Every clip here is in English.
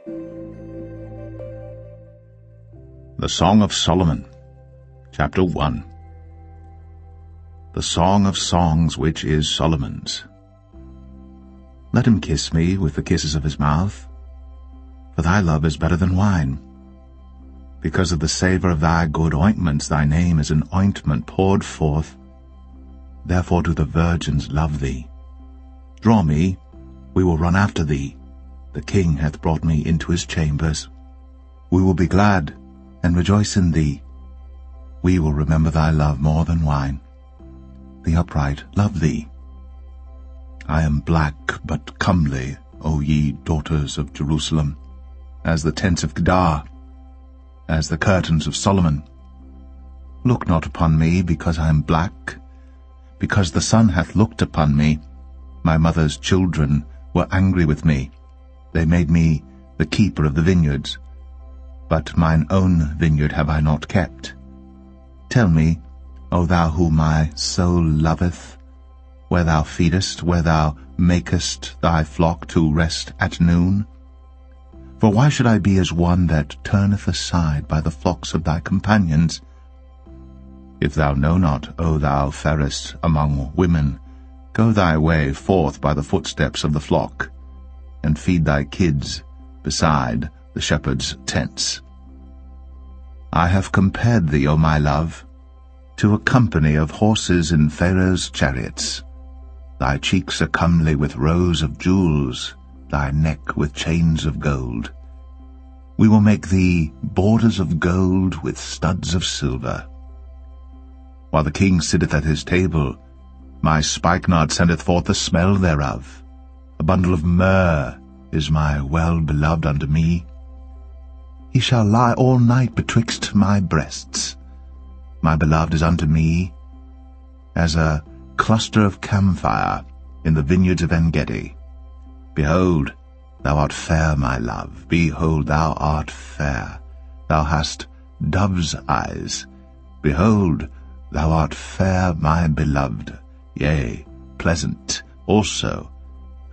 The Song of Solomon, Chapter 1. The Song of Songs which is Solomon's. Let him kiss me with the kisses of his mouth, for thy love is better than wine. Because of the savour of thy good ointments, thy name is an ointment poured forth. Therefore do the virgins love thee. Draw me, we will run after thee. The king hath brought me into his chambers. We will be glad and rejoice in thee. We will remember thy love more than wine. The upright love thee. I am black but comely, O ye daughters of Jerusalem, as the tents of Kedar, as the curtains of Solomon. Look not upon me because I am black, because the sun hath looked upon me. My mother's children were angry with me. They made me the keeper of the vineyards, but mine own vineyard have I not kept. Tell me, O thou whom my soul loveth, where thou feedest, where thou makest thy flock to rest at noon? For why should I be as one that turneth aside by the flocks of thy companions? If thou know not, O thou fairest among women, go thy way forth by the footsteps of the flock, and feed thy kids beside the shepherds' tents. I have compared thee, O my love, to a company of horses in Pharaoh's chariots. Thy cheeks are comely with rows of jewels, thy neck with chains of gold. We will make thee borders of gold with studs of silver. While the king sitteth at his table, my spikenard sendeth forth the smell thereof. A bundle of myrrh is my well-beloved unto me. He shall lie all night betwixt my breasts. My beloved is unto me as a cluster of camphire in the vineyards of En-gedi. Behold, thou art fair, my love. Behold, thou art fair. Thou hast dove's eyes. Behold, thou art fair, my beloved. Yea, pleasant also.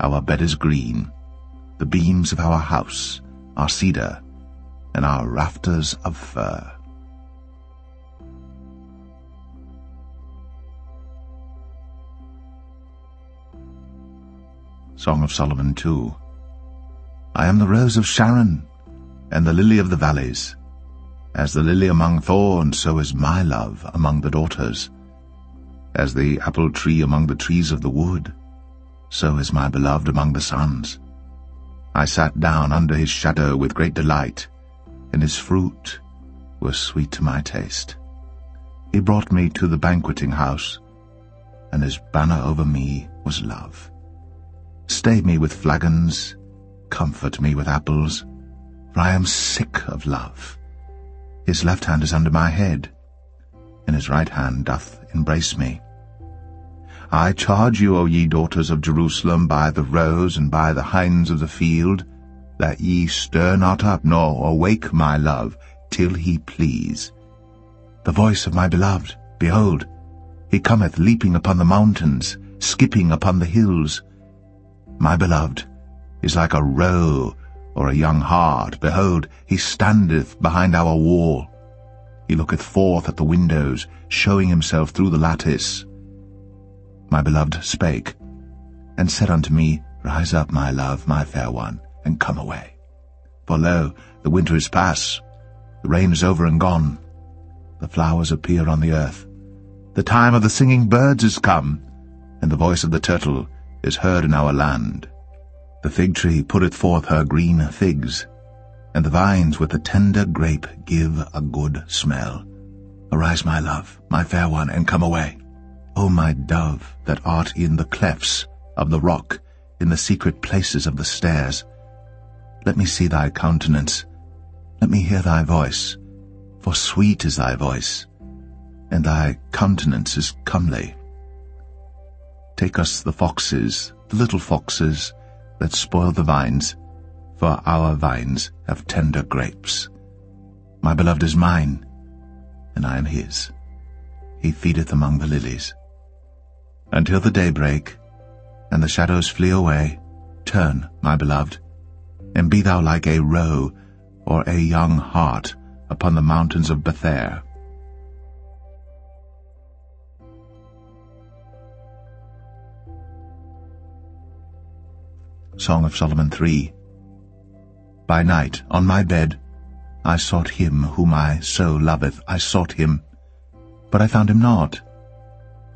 Our bed is green. The beams of our house are cedar, and our rafters of fir. Song of Solomon 2. I am the rose of Sharon, and the lily of the valleys. As the lily among thorns, so is my love among the daughters. As the apple tree among the trees of the wood, so is my beloved among the sons. I sat down under his shadow with great delight, and his fruit was sweet to my taste. He brought me to the banqueting house, and his banner over me was love. Stay me with flagons, comfort me with apples, for I am sick of love. His left hand is under my head, and his right hand doth embrace me. I charge you, O ye daughters of Jerusalem, by the roes and by the hinds of the field, that ye stir not up, nor awake my love, till he please. The voice of my beloved, behold, he cometh leaping upon the mountains, skipping upon the hills. My beloved is like a roe or a young hart. Behold, he standeth behind our wall. He looketh forth at the windows, showing himself through the lattice. My beloved spake, and said unto me, Rise up, my love, my fair one, and come away. For lo, the winter is past, the rain is over and gone. The flowers appear on the earth. The time of the singing birds is come, and the voice of the turtle is heard in our land. The fig tree putteth forth her green figs, and the vines with the tender grape give a good smell. Arise, my love, my fair one, and come away. O my dove, that art in the clefts of the rock, in the secret places of the stairs, let me see thy countenance, let me hear thy voice, for sweet is thy voice, and thy countenance is comely. Take us the foxes, the little foxes, that spoil the vines, for our vines have tender grapes. My beloved is mine, and I am his. He feedeth among the lilies. Until the day break, and the shadows flee away, turn, my beloved, and be thou like a roe or a young hart upon the mountains of Bether. Song of Solomon 3. By night, on my bed, I sought him whom my soul loveth. I sought him, but I found him not.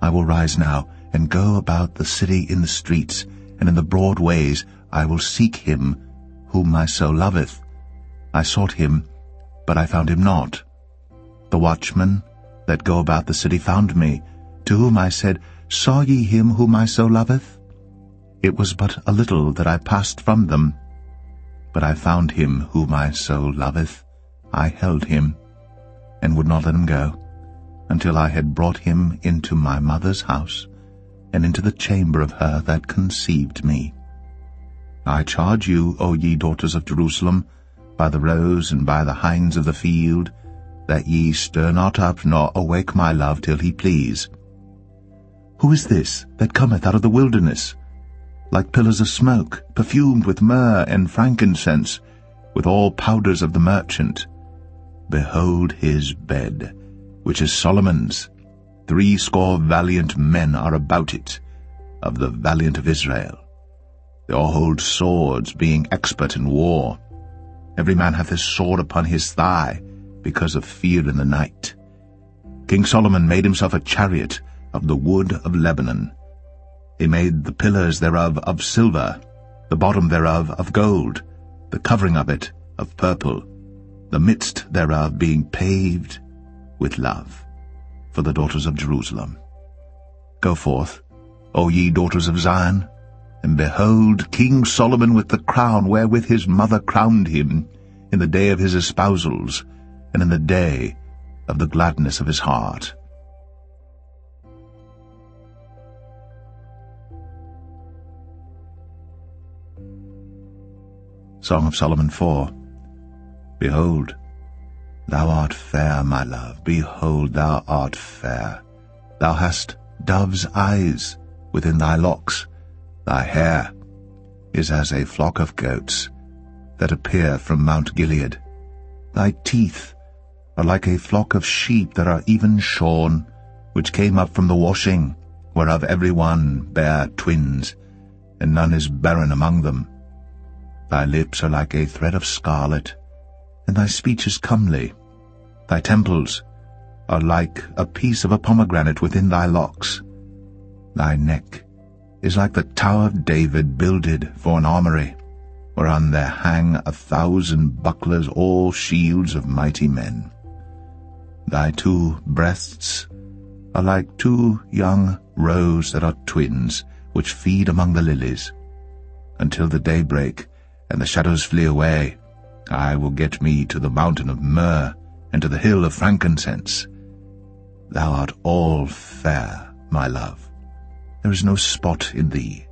I will rise now, and go about the city in the streets, and in the broad ways I will seek him whom my soul loveth. I sought him, but I found him not. The watchmen that go about the city found me, to whom I said, Saw ye him whom my soul loveth? It was but a little that I passed from them, but I found him whom my soul loveth. I held him, and would not let him go, until I had brought him into my mother's house, and into the chamber of her that conceived me. I charge you, O ye daughters of Jerusalem, by the roes and by the hinds of the field, that ye stir not up nor awake my love till he please. Who is this that cometh out of the wilderness, like pillars of smoke, perfumed with myrrh and frankincense, with all powders of the merchant? Behold his bed, which is Solomon's. 80 valiant men are about it, of the valiant of Israel. They all hold swords, being expert in war. Every man hath his sword upon his thigh, because of fear in the night. King Solomon made himself a chariot of the wood of Lebanon. He made the pillars thereof of silver, the bottom thereof of gold, the covering of it of purple, the midst thereof being paved with love, for the daughters of Jerusalem. Go forth, O ye daughters of Zion, and behold King Solomon with the crown wherewith his mother crowned him, in the day of his espousals, and in the day of the gladness of his heart. Song of Solomon 4. Behold, thou art fair, my love, behold, thou art fair. Thou hast dove's eyes within thy locks. Thy hair is as a flock of goats that appear from Mount Gilead. Thy teeth are like a flock of sheep that are even shorn, which came up from the washing, whereof every one bare twins, and none is barren among them. Thy lips are like a thread of scarlet, and thy speech is comely. Thy temples are like a piece of a pomegranate within thy locks. Thy neck is like the tower of David builded for an armory, whereon there hang 1,000 bucklers, all shields of mighty men. Thy 2 breasts are like 2 young roes that are twins, which feed among the lilies. Until the day break, and the shadows flee away, I will get me to the mountain of myrrh, and to the hill of frankincense. Thou art all fair, my love. There is no spot in thee.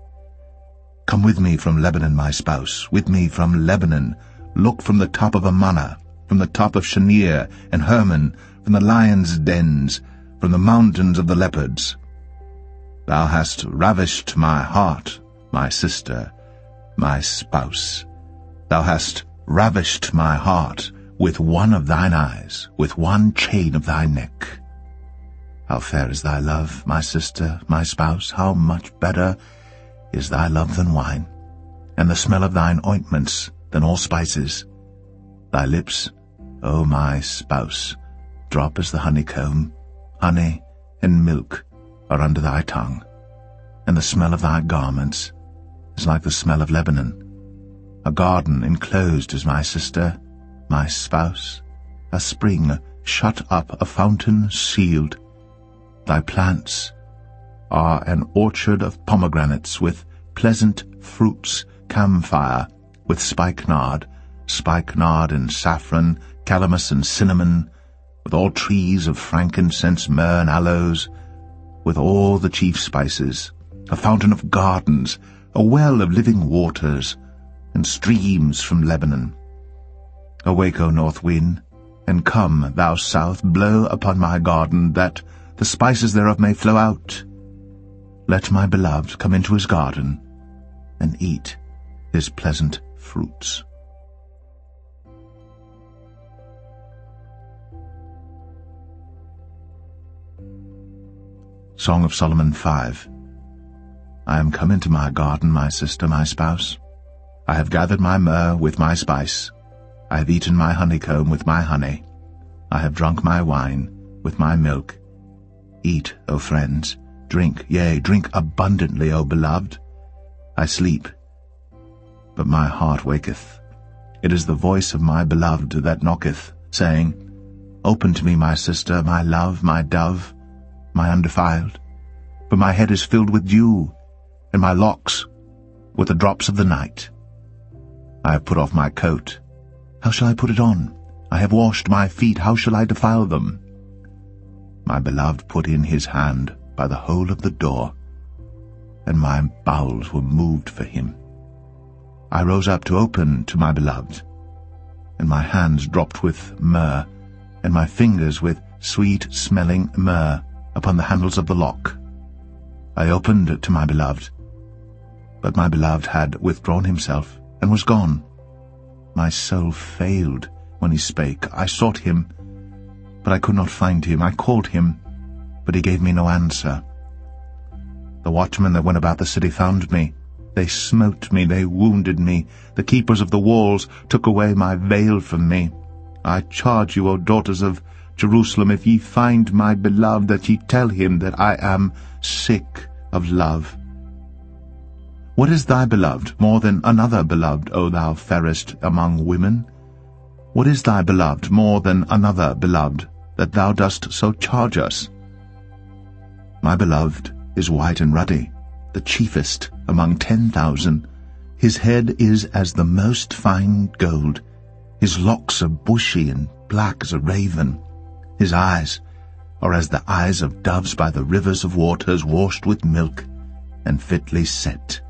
Come with me from Lebanon, my spouse, with me from Lebanon. Look from the top of Amana, from the top of Shanir and Hermon, from the lions' dens, from the mountains of the leopards. Thou hast ravished my heart, my sister, my spouse. Thou hast ravished my heart with one of thine eyes, with one chain of thy neck. How fair is thy love, my sister, my spouse! How much better is thy love than wine, and the smell of thine ointments than all spices. Thy lips, O my spouse, drop as the honeycomb. Honey and milk are under thy tongue, and the smell of thy garments is like the smell of Lebanon. A garden enclosed is my sister, my spouse, a spring shut up, a fountain sealed. Thy plants are an orchard of pomegranates, with pleasant fruits, camphire, with spikenard and saffron, calamus and cinnamon, with all trees of frankincense, myrrh, and aloes, with all the chief spices, a fountain of gardens, a well of living waters, and streams from Lebanon. Awake, O north wind, and come, thou south, blow upon my garden, that the spices thereof may flow out. Let my beloved come into his garden, and eat his pleasant fruits. Song of Solomon 5. I am come into my garden, my sister, my spouse. I have gathered my myrrh with my spice. I have eaten my honeycomb with my honey. I have drunk my wine with my milk. Eat, O friends, drink, yea, drink abundantly, O beloved. I sleep, but my heart waketh. It is the voice of my beloved that knocketh, saying, Open to me, my sister, my love, my dove, my undefiled. For my head is filled with dew, and my locks with the drops of the night. I have put off my coat. How shall I put it on? I have washed my feet. How shall I defile them? My beloved put in his hand by the hole of the door, and my bowels were moved for him. I rose up to open to my beloved, and my hands dropped with myrrh, and my fingers with sweet-smelling myrrh upon the handles of the lock. I opened to my beloved, but my beloved had withdrawn himself and was gone. My soul failed when he spake. I sought him, but I could not find him. I called him, but he gave me no answer. The watchmen that went about the city found me. They smote me, they wounded me. The keepers of the walls took away my veil from me. I charge you, O daughters of Jerusalem, if ye find my beloved, that ye tell him that I am sick of love. What is thy beloved more than another beloved, O thou fairest among women? What is thy beloved more than another beloved, that thou dost so charge us? My beloved is white and ruddy, the chiefest among 10,000. His head is as the most fine gold. His locks are bushy and black as a raven. His eyes are as the eyes of doves by the rivers of waters, washed with milk and fitly set.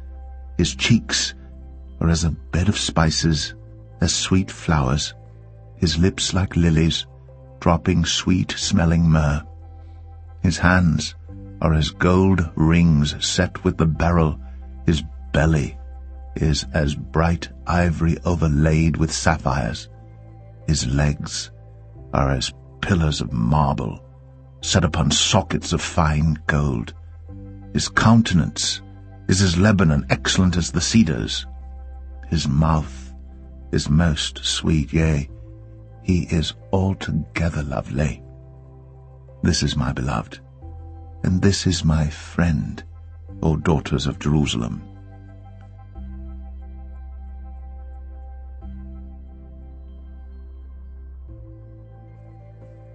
His cheeks are as a bed of spices, as sweet flowers. His lips like lilies, dropping sweet-smelling myrrh. His hands are as gold rings set with the beryl. His belly is as bright ivory overlaid with sapphires. His legs are as pillars of marble, set upon sockets of fine gold. His countenance is as Lebanon, excellent as the cedars. His mouth is most sweet, yea, he is altogether lovely. This is my beloved, and this is my friend, O daughters of Jerusalem.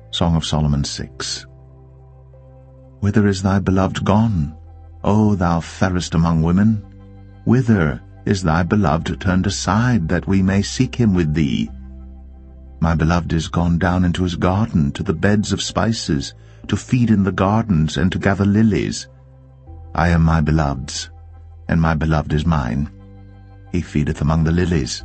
Song of Solomon 6. Whither is thy beloved gone, O thou fairest among women? Whither is thy beloved turned aside, that we may seek him with thee? My beloved is gone down into his garden, to the beds of spices, to feed in the gardens, and to gather lilies. I am my beloved's, and my beloved is mine. He feedeth among the lilies.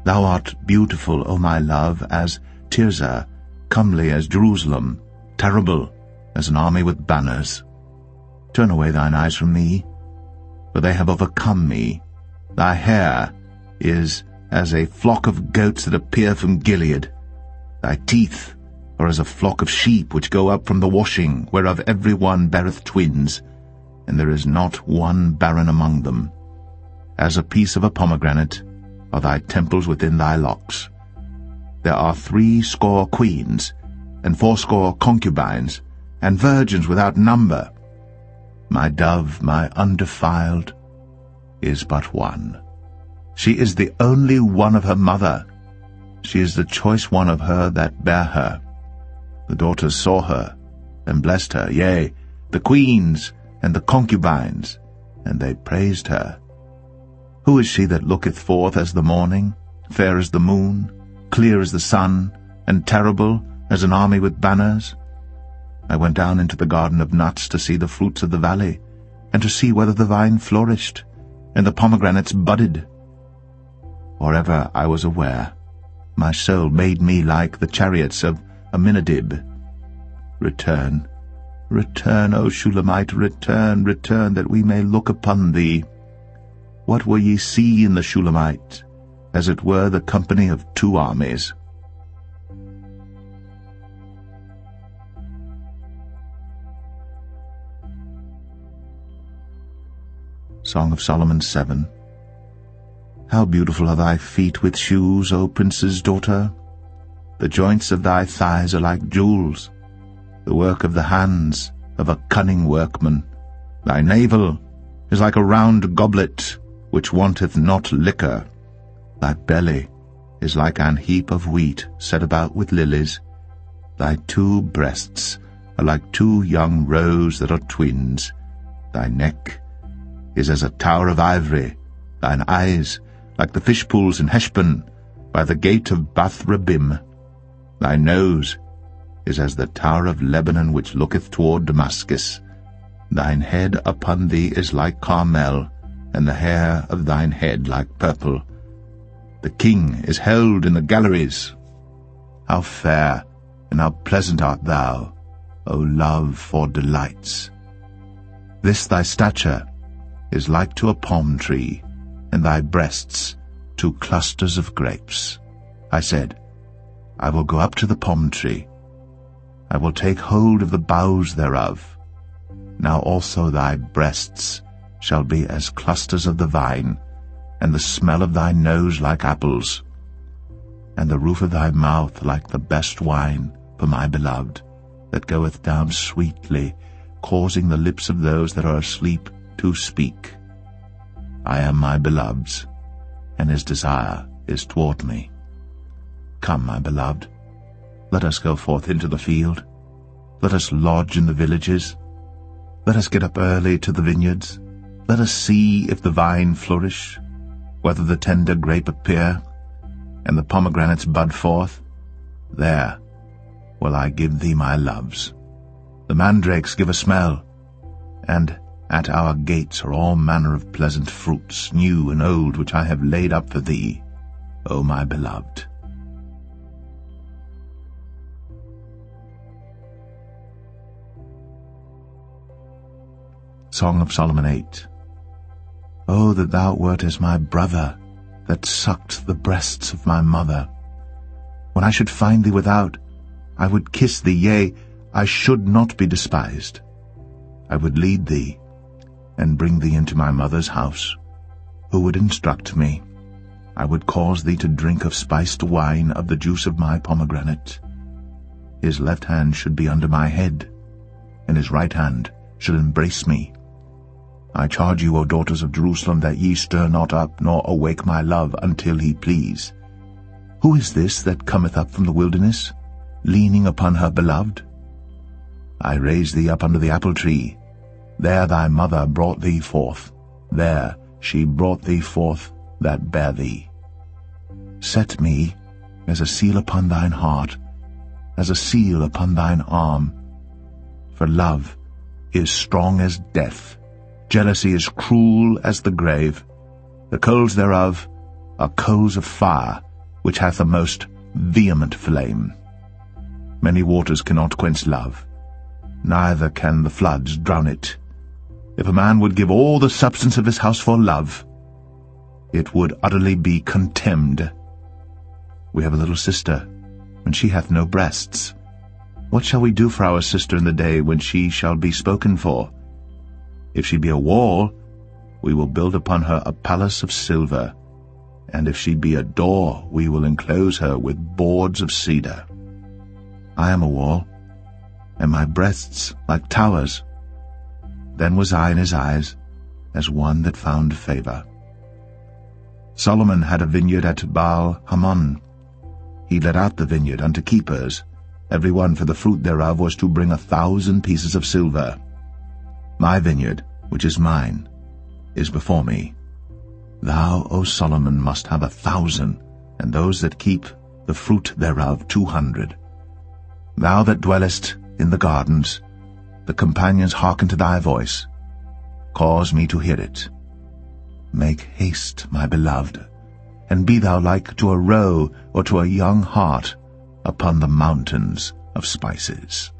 Thou art beautiful, O my love, as Tirzah, comely as Jerusalem, terrible as an army with banners. Turn away thine eyes from me, for they have overcome me. Thy hair is as a flock of goats that appear from Gilead. Thy teeth are as a flock of sheep which go up from the washing, whereof every one beareth twins, and there is not one barren among them. As a piece of a pomegranate are thy temples within thy locks. There are 80 queens, and 80 concubines, and virgins without number. My dove, my undefiled, is but one. She is the only one of her mother. She is the choice one of her that bare her. The daughters saw her, and blessed her, yea, the queens and the concubines, and they praised her. Who is she that looketh forth as the morning, fair as the moon, clear as the sun, and terrible as an army with banners? I went down into the garden of nuts to see the fruits of the valley, and to see whether the vine flourished, and the pomegranates budded. Or ever I was aware, my soul made me like the chariots of Aminadab. Return, return, O Shulamite, return, return, that we may look upon thee. What will ye see in the Shulamite? As it were the company of 2 armies. Song of Solomon 7. How beautiful are thy feet with shoes, O prince's daughter! The joints of thy thighs are like jewels, the work of the hands of a cunning workman. Thy navel is like a round goblet, which wanteth not liquor. Thy belly is like an heap of wheat set about with lilies. Thy 2 breasts are like 2 young roes that are twins. Thy neck is as a tower of ivory, thine eyes like the fish pools in Heshbon, by the gate of Bath Rabbim. Thy nose is as the tower of Lebanon which looketh toward Damascus. Thine head upon thee is like Carmel, and the hair of thine head like purple. The king is held in the galleries. How fair and how pleasant art thou, O love for delights! This thy stature is like to a palm tree, and thy breasts to clusters of grapes. I said, I will go up to the palm tree. I will take hold of the boughs thereof. Now also thy breasts shall be as clusters of the vine, and the smell of thy nose like apples, and the roof of thy mouth like the best wine for my beloved, that goeth down sweetly, causing the lips of those that are asleep to speak. I am my beloved's, and his desire is toward me. Come, my beloved, let us go forth into the field. Let us lodge in the villages. Let us get up early to the vineyards. Let us see if the vine flourish, whether the tender grape appear, and the pomegranates bud forth. There will I give thee my loves. The mandrakes give a smell, and at our gates are all manner of pleasant fruits, new and old, which I have laid up for thee, O my beloved. Song of Solomon 8. O that thou wert as my brother, that sucked the breasts of my mother! When I should find thee without, I would kiss thee, yea, I should not be despised. I would lead thee, and bring thee into my mother's house. Who would instruct me? I would cause thee to drink of spiced wine, of the juice of my pomegranate. His left hand should be under my head, and his right hand should embrace me. I charge you, O daughters of Jerusalem, that ye stir not up, nor awake my love, until he please. Who is this that cometh up from the wilderness, leaning upon her beloved? I raised thee up under the apple tree. There thy mother brought thee forth. There she brought thee forth that bare thee. Set me as a seal upon thine heart, as a seal upon thine arm. For love is strong as death, jealousy is cruel as the grave. The coals thereof are coals of fire, which hath a most vehement flame. Many waters cannot quench love, neither can the floods drown it. If a man would give all the substance of his house for love, it would utterly be contemned. We have a little sister, and she hath no breasts. What shall we do for our sister in the day when she shall be spoken for? If she be a wall, we will build upon her a palace of silver, and if she be a door, we will enclose her with boards of cedar. I am a wall, and my breasts like towers. Then was I in his eyes as one that found favor. Solomon had a vineyard at Baal-Hamon. He let out the vineyard unto keepers. Every one for the fruit thereof was to bring 1,000 pieces of silver. My vineyard, which is mine, is before me. Thou, O Solomon, must have 1,000, and those that keep the fruit thereof 200. Thou that dwellest in the gardens, the companions hearken to thy voice. Cause me to hear it. Make haste, my beloved, and be thou like to a roe or to a young hart upon the mountains of spices.